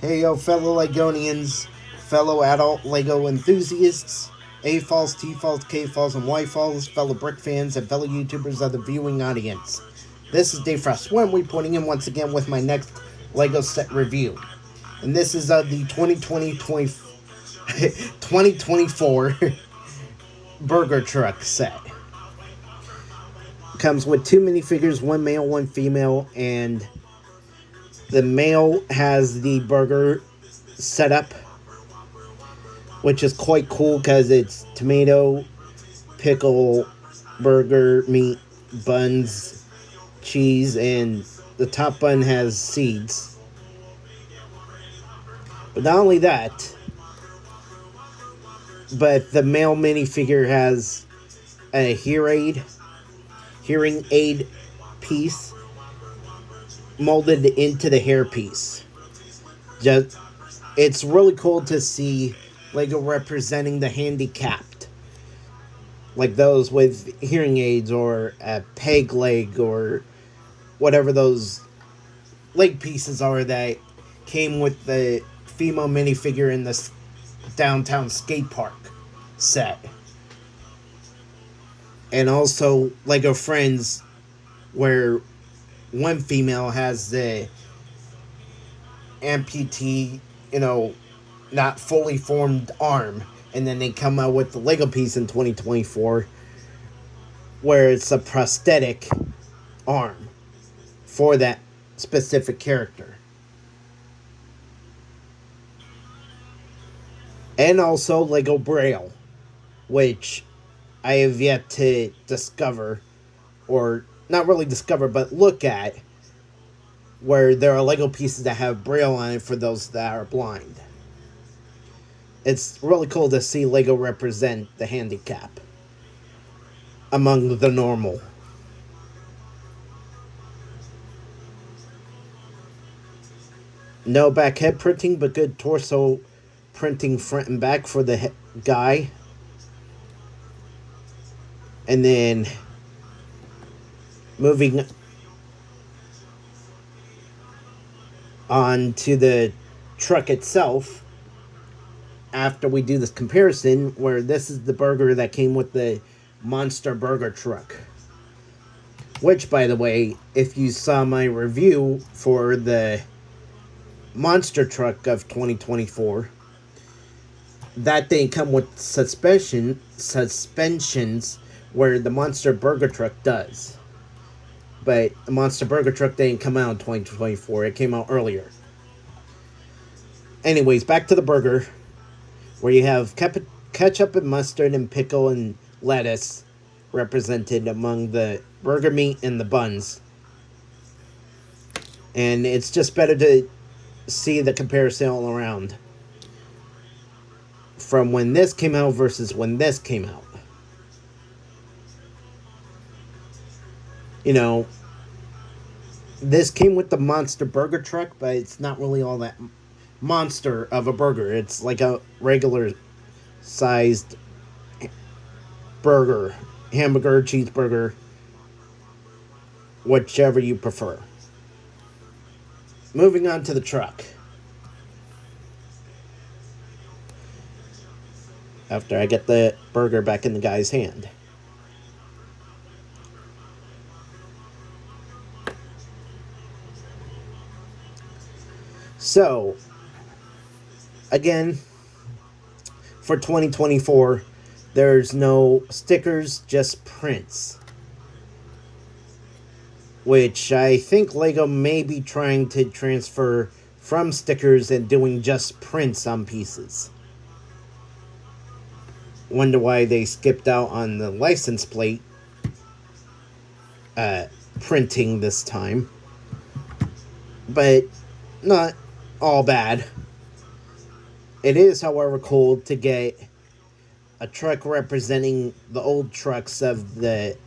Hey yo, fellow Legonians, fellow adult Lego enthusiasts, A falls, T falls, K falls, and Y falls, fellow Brick fans, and fellow YouTubers of the viewing audience. This is Dave Frost Swim reporting in once again with my next Lego set review. And this is the 2024 Burger Truck set. Comes with two minifigures, one male, one female, and the male has the burger setup, which is quite cool because it's tomato, pickle, burger, meat, buns, cheese, and the top bun has seeds. But not only that, but the male minifigure has a hearing aid piece molded into the hair piece. Just, it's really cool to see Lego representing the handicapped, like those with hearing aids or a peg leg or whatever those leg pieces are that came with the female minifigure in this downtown skate park set. And also Lego Friends, where one female has the amputee, not fully formed arm, and then they come out with the Lego piece in 2024 where it's a prosthetic arm for that specific character. And also Lego Braille, which I have yet to discover, or not really discover, but look at, where there are Lego pieces that have Braille on it for those that are blind. It's really cool to see Lego represent the handicap among the normal. No back head printing, but good torso printing front and back for the guy. And then moving on to the truck itself, after we do this comparison, where this is the burger that came with the Monster Burger Truck. Which, by the way, if you saw my review for the Monster Truck of 2024, that didn't come with suspensions where the Monster Burger Truck does. But the Monster Burger Truck didn't come out in 2024. It came out earlier. Anyways, back to the burger, where you have ketchup and mustard and pickle and lettuce represented among the burger meat and the buns. And it's just better to see the comparison all around from when this came out versus when this came out. This came with the Monster Burger Truck, but it's not really all that monster of a burger. It's like a regular sized burger, hamburger, cheeseburger, whichever you prefer. Moving on to the truck. After I get the burger back in the guy's hand. So, again, for 2024, there's no stickers, just prints. Which I think Lego may be trying to transfer from stickers and doing just prints on pieces. Wonder why they skipped out on the license plate printing this time. But not all bad. It is, however, cool to get a truck representing the old trucks of the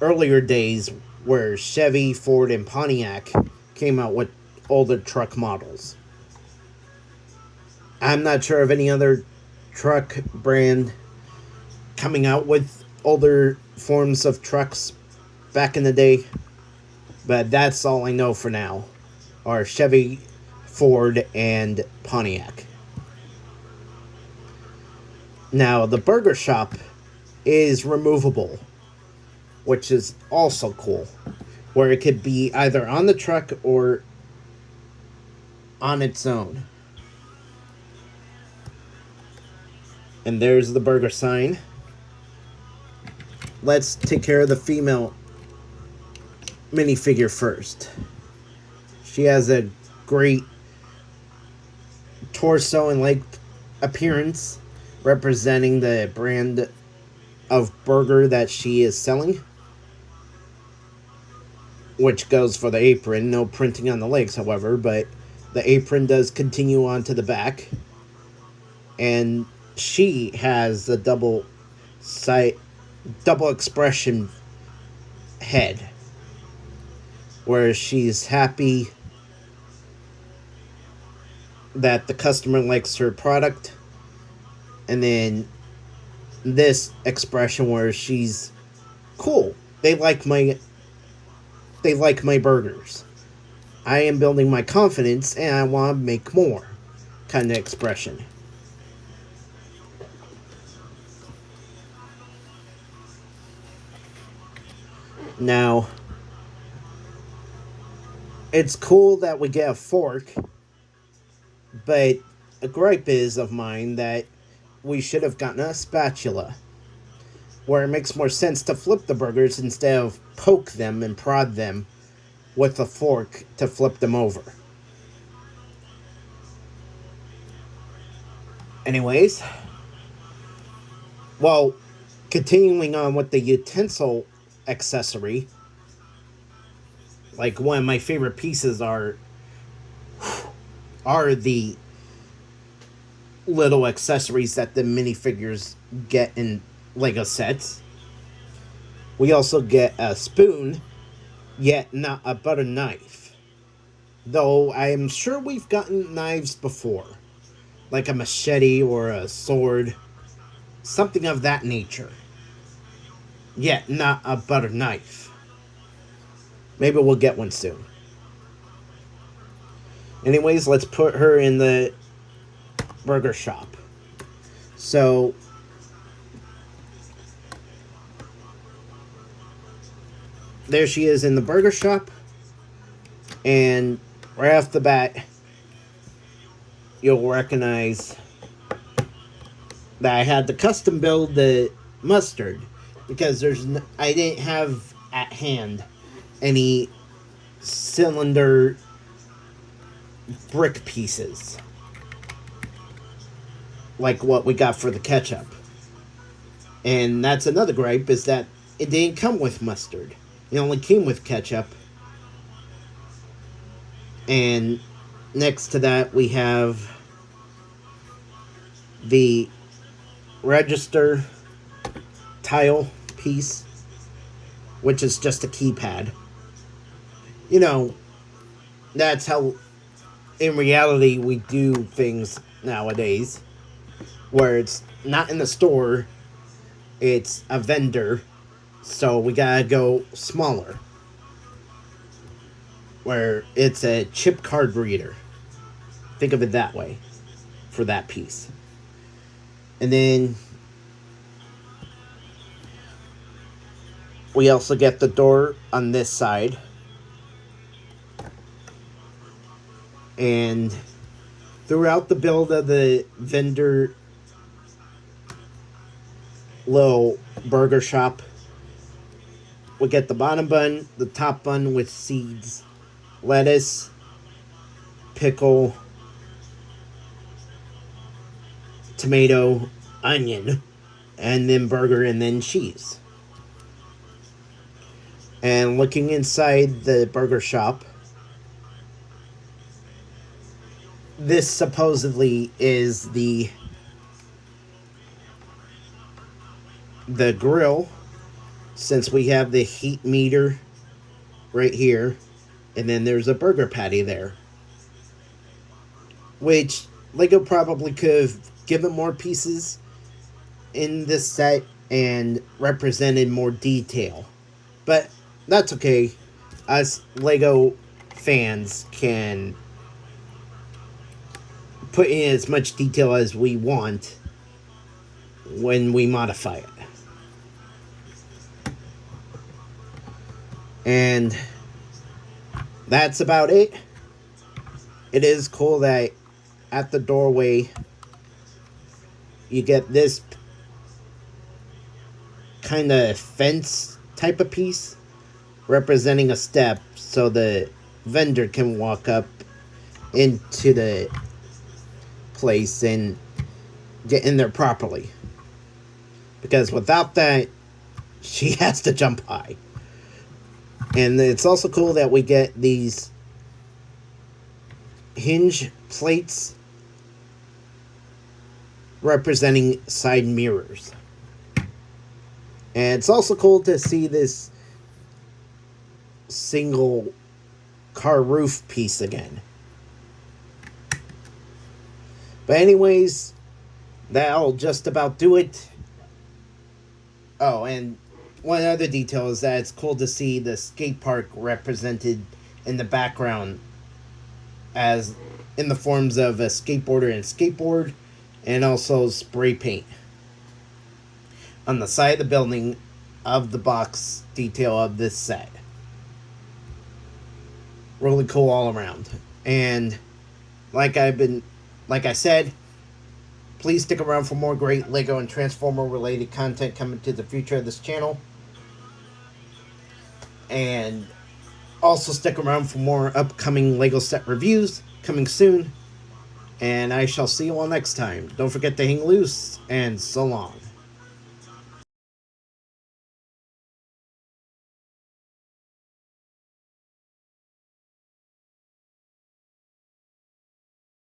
earlier days where Chevy, Ford, and Pontiac came out with older truck models. I'm not sure of any other truck brand coming out with older forms of trucks back in the day, but that's all I know for now. Are Chevy, Ford, and Pontiac. Now, the burger shop is removable, which is also cool, where it could be either on the truck or on its own. And there's the burger sign. Let's take care of the female minifigure first. She has a great torso and leg appearance, representing the brand of burger that she is selling, which goes for the apron. No printing on the legs, however, but the apron does continue on to the back. And she has a double expression head, where she's happy that the customer likes her product, and then this expression where she's cool. They like my burgers. I am building my confidence and I want to make more kind of expression. Now, it's cool that we get a fork, but a gripe is of mine that we should have gotten a spatula, where it makes more sense to flip the burgers instead of poke them and prod them with a fork to flip them over. Anyways, well, continuing on with the utensil accessory, like one of my favorite pieces are the little accessories that the minifigures get in Lego sets. We also get a spoon, yet not a butter knife. Though I am sure we've gotten knives before, like a machete or a sword, something of that nature. Yet not a butter knife. Maybe we'll get one soon. Anyways, let's put her in the burger shop. So, there she is in the burger shop. And right off the bat, you'll recognize that I had to custom build the mustard, because I didn't have at hand any cylinder brick pieces like what we got for the ketchup. And that's another gripe, is that it didn't come with mustard. It only came with ketchup. And next to that, we have the register tile piece, which is just a keypad. You know, that's how in reality we do things nowadays, where it's not in the store, it's a vendor, so we gotta go smaller, where it's a chip card reader. Think of it that way for that piece. And then we also get the door on this side. And throughout the build of the vendor little burger shop, we get the bottom bun, the top bun with seeds, lettuce, pickle, tomato, onion, and then burger, and then cheese. And looking inside the burger shop, this supposedly is the grill, since we have the heat meter right here, and then there's a burger patty there, which Lego probably could have given more pieces in this set and represented more detail, but that's okay. Us Lego fans can put in as much detail as we want when we modify it. And that's about it. It is cool that at the doorway you get this kind of fence type of piece representing a step so the vendor can walk up into the place and get in there properly. Because without that, she has to jump high. And it's also cool that we get these hinge plates representing side mirrors. And it's also cool to see this single car roof piece again. But anyways, that'll just about do it. Oh, and one other detail is that it's cool to see the skate park represented in the background as in the forms of a skateboarder and skateboard, and also spray paint on the side of the building of the box detail of this set. Really cool all around. And like I said, please stick around for more great LEGO and Transformer related content coming to the future of this channel. And also stick around for more upcoming LEGO set reviews coming soon. And I shall see you all next time. Don't forget to hang loose, and so long.